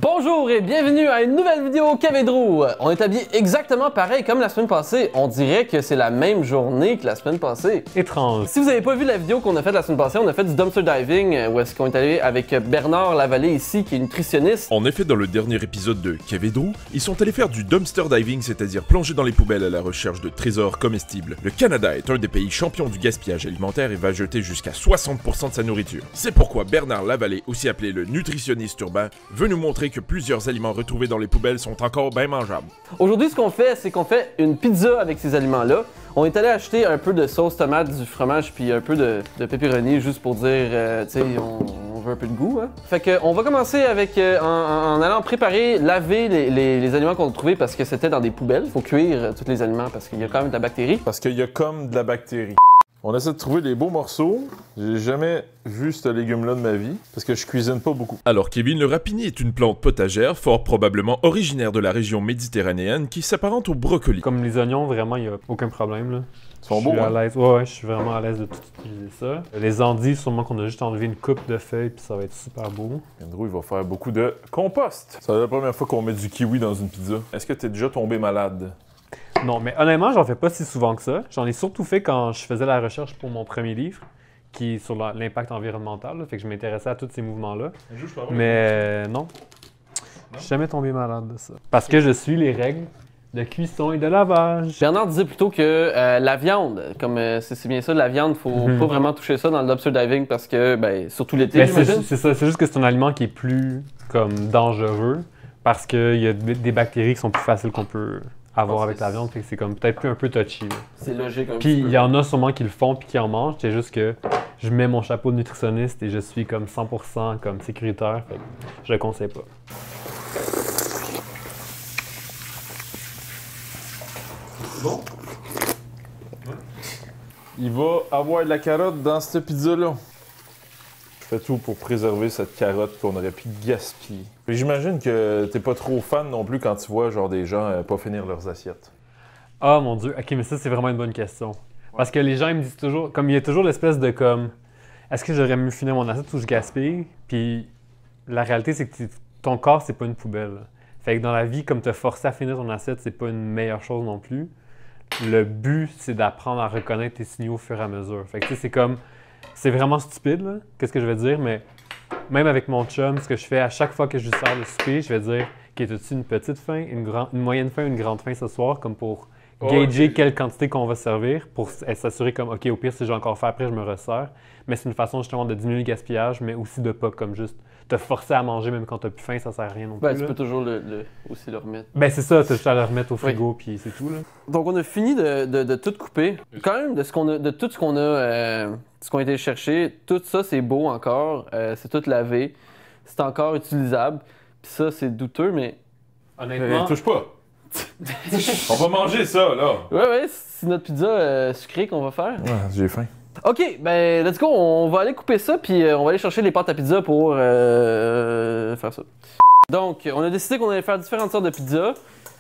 Bonjour et bienvenue à une nouvelle vidéo Kev et Drew. On est habillés exactement pareil comme la semaine passée. On dirait que c'est la même journée que la semaine passée. Étrange. Si vous n'avez pas vu la vidéo qu'on a faite la semaine passée, on a fait du dumpster diving où est-ce qu'on est allé avec Bernard Lavallée ici qui est nutritionniste. En effet, dans le dernier épisode de Kev et Drew, ils sont allés faire du dumpster diving, c'est-à-dire plonger dans les poubelles à la recherche de trésors comestibles. Le Canada est un des pays champions du gaspillage alimentaire et va jeter jusqu'à 60% de sa nourriture. C'est pourquoi Bernard Lavallée, aussi appelé le nutritionniste urbain, veut nous montrer que plusieurs aliments retrouvés dans les poubelles sont encore bien mangeables. Aujourd'hui, ce qu'on fait, c'est qu'on fait une pizza avec ces aliments-là. On est allé acheter un peu de sauce tomate, du fromage, puis un peu de pepperoni, juste pour dire, tu sais, on veut un peu de goût. Hein? Fait que, on va commencer avec, en allant préparer, laver les aliments qu'on a trouvés parce que c'était dans des poubelles. Faut cuire tous les aliments parce qu'il y a quand même de la bactérie. Parce qu'il y a comme de la bactérie. On essaie de trouver des beaux morceaux. J'ai jamais vu ce légume-là de ma vie, parce que je cuisine pas beaucoup. Alors Kevin le rapini est une plante potagère, fort probablement originaire de la région méditerranéenne, qui s'apparente au brocoli. Comme les oignons, vraiment, il n'y a aucun problème. Là. Ils sont Je beaux, suis à hein? l'aise. Ouais, je suis vraiment à l'aise de tout utiliser ça. Les endives, sûrement qu'on a juste enlevé une coupe de feuilles, puis ça va être super beau. Andrew, il va faire beaucoup de compost. C'est la première fois qu'on met du kiwi dans une pizza. Est-ce que t'es déjà tombé malade? Non, mais honnêtement, j'en fais pas si souvent que ça. J'en ai surtout fait quand je faisais la recherche pour mon premier livre, qui est sur l'impact environnemental. Là, fait que je m'intéressais à tous ces mouvements-là. Mais non, je suis jamais tombé malade de ça. Parce que je suis les règles de cuisson et de lavage. Bernard disait plutôt que la viande, comme c'est bien ça, la viande, faut pas vraiment toucher ça dans le dumpster diving parce que, ben, surtout l'été, j'imagine. C'est ça, c'est juste que c'est un aliment qui est plus comme dangereux parce qu'il y a des bactéries qui sont plus faciles qu'on peut avoir avec la viande, fait que c'est comme peut-être plus un peu touchy. C'est logique. Puis il y en a sûrement qui le font puis qui en mangent, c'est juste que je mets mon chapeau de nutritionniste et je suis comme 100% comme sécuritaire, fait que je le conseille pas. C'est bon? Il va avoir de la carotte dans cette pizza-là. Je fais tout pour préserver cette carotte qu'on aurait pu gaspiller. J'imagine que t'es pas trop fan non plus quand tu vois genre des gens pas finir leurs assiettes. Ah mon dieu, ok, mais ça c'est vraiment une bonne question. Parce que les gens ils me disent toujours, comme il y a toujours l'espèce de comme, est-ce que j'aurais mieux finir mon assiette ou je gaspille? Puis la réalité c'est que ton corps c'est pas une poubelle. Fait que dans la vie, comme te forcer à finir ton assiette, c'est pas une meilleure chose non plus. Le but c'est d'apprendre à reconnaître tes signaux au fur et à mesure. Fait que tu sais, c'est comme, c'est vraiment stupide là, qu'est-ce que je vais dire, mais même avec mon chum, ce que je fais à chaque fois que je lui sers le souper, je vais dire, OK, as-tu une petite faim, une moyenne faim, une grande faim ce soir, comme pour gager quelle quantité qu'on va servir, pour s'assurer comme, OK, au pire, si j'ai encore faim après, je me resserre. Mais c'est une façon justement de diminuer le gaspillage, mais aussi de pas comme juste te forcer à manger même quand t'as plus faim, ça sert à rien non plus. Ben, tu peux toujours aussi le remettre. Ben c'est ça, t'as juste à le remettre au frigo, puis c'est tout là. Donc on a fini de tout couper. Quand même, de tout ce qu'on a, ce qu'on a été chercher, tout ça c'est beau encore, c'est tout lavé, c'est encore utilisable. Puis ça c'est douteux, mais Honnêtement, Touche pas! On va manger ça, là! ouais, c'est notre pizza sucrée qu'on va faire. Ouais, j'ai faim. Ok, ben let's go, on va aller couper ça, puis on va aller chercher les pâtes à pizza pour faire ça. Donc, on a décidé qu'on allait faire différentes sortes de pizza.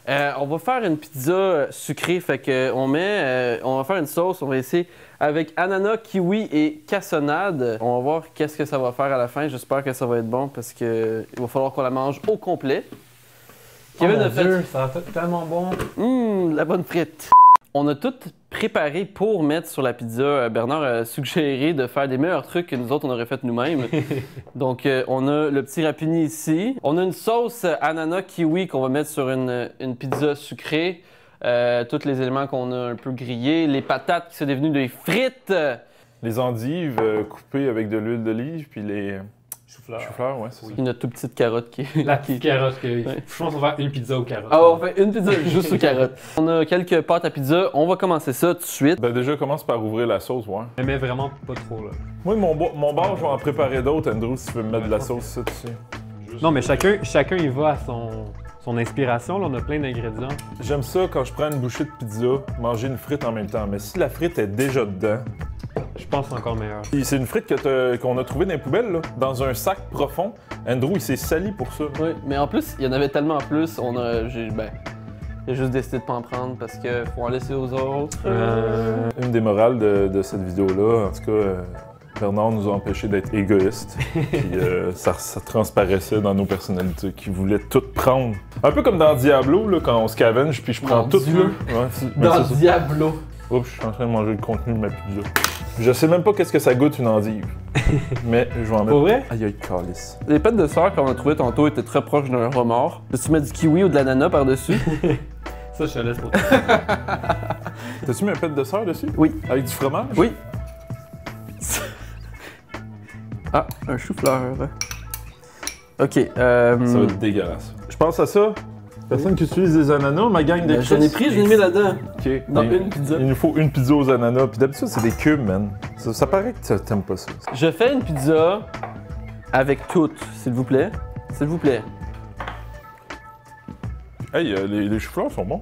On va faire une pizza sucrée, fait que on va faire une sauce, on va essayer avec ananas, kiwi et cassonade. On va voir qu'est-ce que ça va faire à la fin. J'espère que ça va être bon parce que il va falloir qu'on la mange au complet. Kevin a fait ça va être tellement bon. la bonne frite. On a tout préparé pour mettre sur la pizza. Bernard a suggéré de faire des meilleurs trucs que nous autres on aurait fait nous-mêmes. Donc on a le petit rapini ici. On a une sauce ananas kiwi qu'on va mettre sur une pizza sucrée. Tous les éléments qu'on a un peu grillés. Les patates qui sont devenues des frites. Les endives coupées avec de l'huile d'olive, puis les chou-fleurs, ouais, c'est ça. Puis notre toute petite carotte qui est... La petite carotte que... Je pense qu'on va faire une pizza aux carottes. Ah, on fait une pizza juste aux carottes. On a quelques pâtes à pizza. On va commencer ça tout de suite. Ben déjà, commence par ouvrir la sauce, ouais. Mais vraiment pas trop là. Moi, mon bar, je vais en préparer d'autres, Andrew, si tu veux me mettre de la sauce, ça, dessus. Non, mais chacun il va à son inspiration. Là, on a plein d'ingrédients. J'aime ça quand je prends une bouchée de pizza, manger une frite en même temps. Mais si la frite est déjà dedans, Je pense que c'est encore meilleur. puis c'est une frite qu'on a trouvée dans les poubelles, là, dans un sac profond. Andrew, il s'est sali pour ça. Oui, mais en plus, il y en avait tellement plus. J'ai juste décidé de pas en prendre parce que faut en laisser aux autres. Une des morales de cette vidéo-là, en tout cas, Bernard nous a empêchés d'être égoïstes. Puis ça transparaissait dans nos personnalités, qui voulaient tout prendre. Un peu comme dans Diablo, là, quand on scavenge, puis je prends Mon tout. Dieu. Là. Ouais, Dans Diablo. Oups, je suis en train de manger le contenu de ma pizza. Je sais même pas qu'est-ce que ça goûte une endive. Mais je vais en mettre. Pour vrai? Aïe aïe, calice. Les pêtes de sœur qu'on a trouvées tantôt étaient très proches d'un remords. Tu mets du kiwi ou de l'ananas par-dessus? Ça, je te laisse pour toi. T'as-tu mis un pet de sœur dessus? Oui. Avec du fromage? Oui. Ah, un chou-fleur. Ok, Ça va être dégueulasse. Je pense à ça. Personne qui utilise des ananas, ma gang de ben, j'en ai pris, j'en ai mis là-dedans. Ok. Dans Il- une pizza. Il nous faut une pizza aux ananas. Puis d'habitude, c'est des cubes, man. Ça paraît que t'aimes pas ça. Je fais une pizza avec tout, s'il vous plaît. S'il vous plaît. Hey, les choux-fleurs sont bons.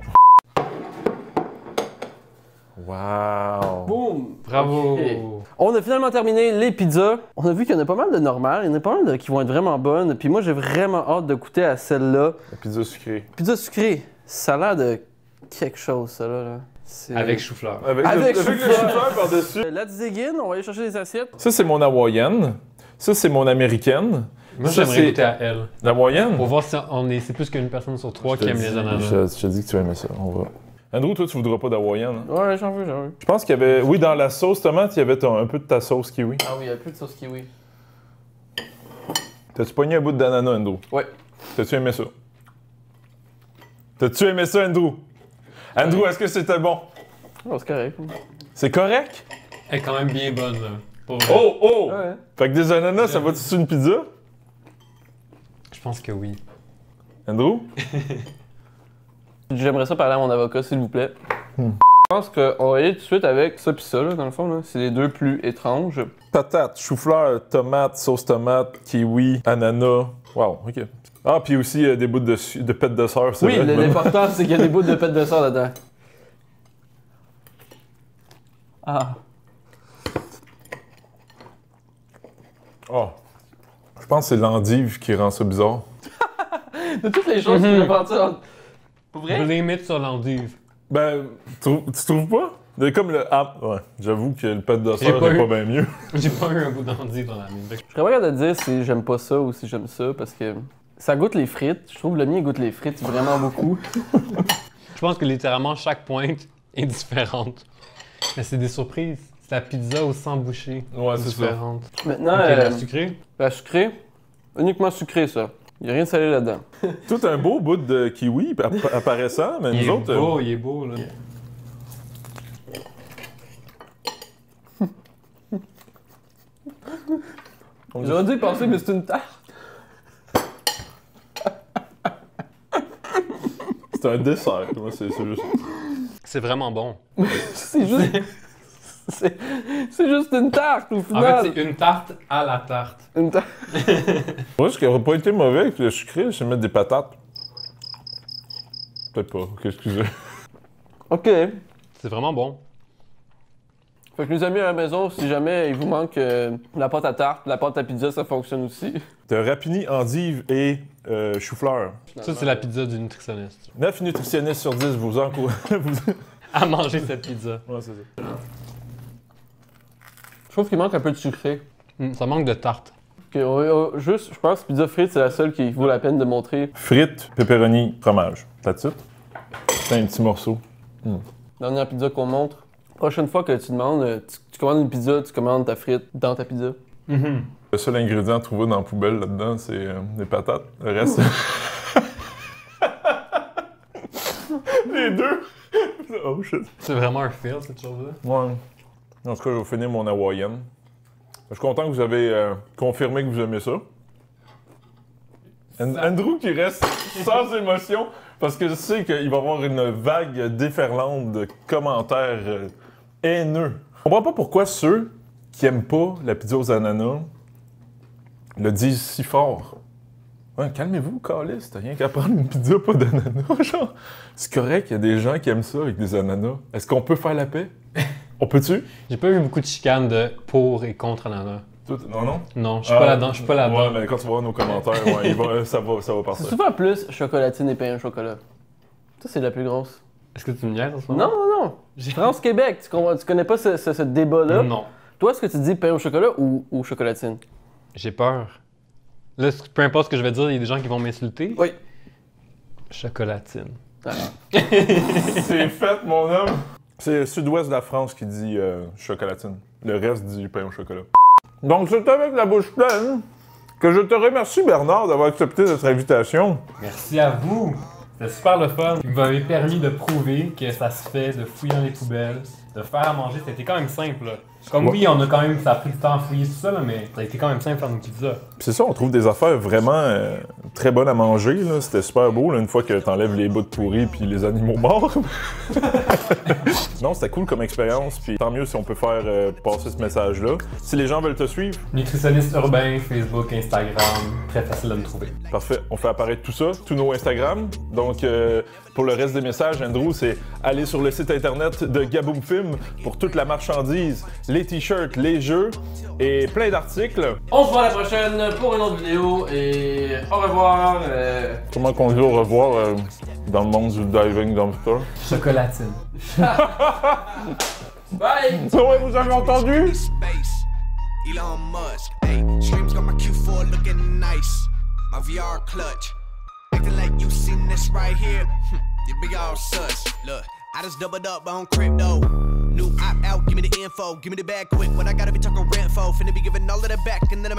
Wow. Boum! Bravo! Ok. On a finalement terminé les pizzas. On a vu qu'il y en a pas mal de normales, il y en a pas mal qui vont être vraiment bonnes. Puis moi, j'ai vraiment hâte de goûter à celle-là. La pizza sucrée. Pizza sucrée, ça a l'air de quelque chose, ça là. C'est- Avec chou-fleur. Avec Avec le chou-fleur. chou-fleur par-dessus. Let's dig in, on va aller chercher les assiettes. Ça, c'est mon hawaïenne. Ça, c'est mon américaine. Moi, Ça, j'aimerais c'est- goûter à elle. La moyenne? Pour voir si c'est plus qu'une personne sur trois qui aime les ananas. Je te dis que tu vas aimer ça. On va. Andrew, toi, tu voudras pas d'hawaïenne. Hein? Ouais, j'en veux, j'en veux. Je pense qu'il y avait. Oui, dans la sauce tomate, il y avait un peu de ta sauce kiwi. Ah oui, il y a plus de sauce kiwi. T'as-tu pogné un bout d'ananas, Andrew? Ouais. T'as-tu aimé ça? T'as-tu aimé ça, Andrew? Andrew, est-ce que c'était bon? Oh, c'est correct. C'est correct? Elle est quand même bien bonne, là. Pour vrai. Oh, oh! Ouais. Fait que des ananas, ça va-tu sur une pizza? Je pense que oui. Andrew? J'aimerais ça parler à mon avocat, s'il vous plaît. Je pense qu'on va aller tout de suite avec ça pis ça, là, dans le fond. Là. C'est les deux plus étranges. Patate, chou-fleur, tomate, sauce tomate, kiwi, ananas. Wow, ok. Ah, puis aussi des bouts de pète de sœur, c'est Oui, vrai. l'important, c'est qu'il y a des bouts de pète de sœur dedans. Ah. Oh. Je pense que c'est l'endive qui rend ça bizarre. De toutes les choses qui me pensent ça. Pour vrai? Blame it sur l'endive. Ben, tu trouves pas? Comme le. Ah, ouais. J'avoue que le pète de J'ai sœur pas est eu. pas bien mieux. J'ai pas eu un bout d'endive dans la mienne. Je serais pas capable de dire si j'aime pas ça ou si j'aime ça parce que ça goûte les frites. Je trouve que le mien goûte les frites vraiment beaucoup. Je pense que littéralement chaque pointe est différente. Mais c'est des surprises. C'est la pizza au sans boucher. Ouais, c'est ça. différente. Maintenant, Ok, la sucrée. la sucrée, uniquement sucré ça. Il a rien de salé là-dedans. Tout un beau bout de kiwi apparaissant, mais Il nous est autres. beau, il est beau, là. J'aurais dû y penser, mais c'est une tarte. C'est un dessert. Moi, c'est juste. C'est vraiment bon. C'est juste. c'est juste une tarte au En final. fait, c'est une tarte à la tarte. Une tarte. Moi, ce qui aurait pas été mauvais avec le sucré, c'est mettre des patates. Peut-être pas. Ok, excusez. Ok. C'est vraiment bon. Fait que les amis à la maison, si jamais il vous manque la pâte à tarte, la pâte à pizza, ça fonctionne aussi. T'as rapini, endive et chou-fleur. Ça, c'est la pizza du nutritionniste. 9 nutritionnistes sur 10 vous encouragent. À manger cette pizza. Ouais, c'est ça. Je trouve qu'il manque un peu de sucré. Ça manque de tarte. Ok, juste, je pense que pizza frite, c'est la seule qui vaut la peine de montrer. Frites, pepperoni, fromage. That's it. C'est un petit morceau. Dernière pizza qu'on montre. Prochaine fois que tu demandes, tu commandes une pizza, tu commandes ta frite dans ta pizza. Le seul ingrédient trouvé dans la poubelle là-dedans, c'est des patates. Le reste. Les deux! Oh shit. C'est vraiment un fail, cette chose-là. Ouais. En tout cas, je vais finir mon hawaïenne. Je suis content que vous avez confirmé que vous aimez ça. Andrew qui reste sans émotion parce que je sais qu'il va y avoir une vague déferlante de commentaires haineux. Je comprends pas pourquoi ceux qui aiment pas la pizza aux ananas le disent si fort. Ouais, calmez-vous, Calis, t'as rien qu'à prendre une pizza pas d'ananas, genre. C'est correct, il y a des gens qui aiment ça avec des ananas. Est-ce qu'on peut faire la paix? On peut-tu? J'ai pas eu beaucoup de chicanes de pour et contre ananas. Non, non? Non, je suis pas là-dedans. Je suis pas là-dedans. Ouais, mais quand tu vas voir nos commentaires, ouais, ça va C'est partir. souvent plus chocolatine et pain au chocolat. Ça, c'est la plus grosse. Est-ce que tu me niaises en ce Non, moment? non, non. France-Québec, tu connais pas ce débat-là? Non. Toi, est-ce que tu dis pain au chocolat ou chocolatine? J'ai peur. Là, peu importe ce que je vais dire, il y a des gens qui vont m'insulter. Oui. Chocolatine. Ah. C'est fait, mon homme. C'est le sud-ouest de la France qui dit chocolatine. Le reste dit pain au chocolat. Donc, c'est avec la bouche pleine que je te remercie, Bernard, d'avoir accepté notre invitation. Merci à vous. C'était super le fun. Vous m'avez permis de prouver que ça se fait, de fouiller dans les poubelles, de faire à manger. C'était quand même simple. Là. Comme oui, on a quand même, ça a pris du temps à fouiller tout ça, là, mais ça a été quand même simple faire nos pizzas. C'est ça, on trouve des affaires vraiment très bonnes à manger. Là. C'était super beau, là, une fois que t'enlèves les bouts de pourris puis les animaux morts. Non, c'était cool comme expérience, puis tant mieux si on peut faire passer ce message-là. Si les gens veulent te suivre, Nutritionniste urbain, Facebook, Instagram, très facile de me trouver. parfait, on fait apparaître tout ça, tous nos Instagram. Donc, pour le reste des messages, Andrew, c'est aller sur le site internet de Gaboom Film pour toute la marchandise, les t-shirts, les jeux et plein d'articles. On se voit la prochaine pour une autre vidéo et au revoir. Comment qu'on dit au revoir dans le monde du diving dumpster? Chocolatine. Bye! Ouais, vous avez entendu? Space. Elon Musk, hey, streams got my Q4 looking nice. My VR clutch, acting like you seen this right here. You big old sus. Look, I just doubled up on crypto. New app out, give me the info, give me the bag quick. What I gotta be talking rent for, finna be giving all of that back, and then I'm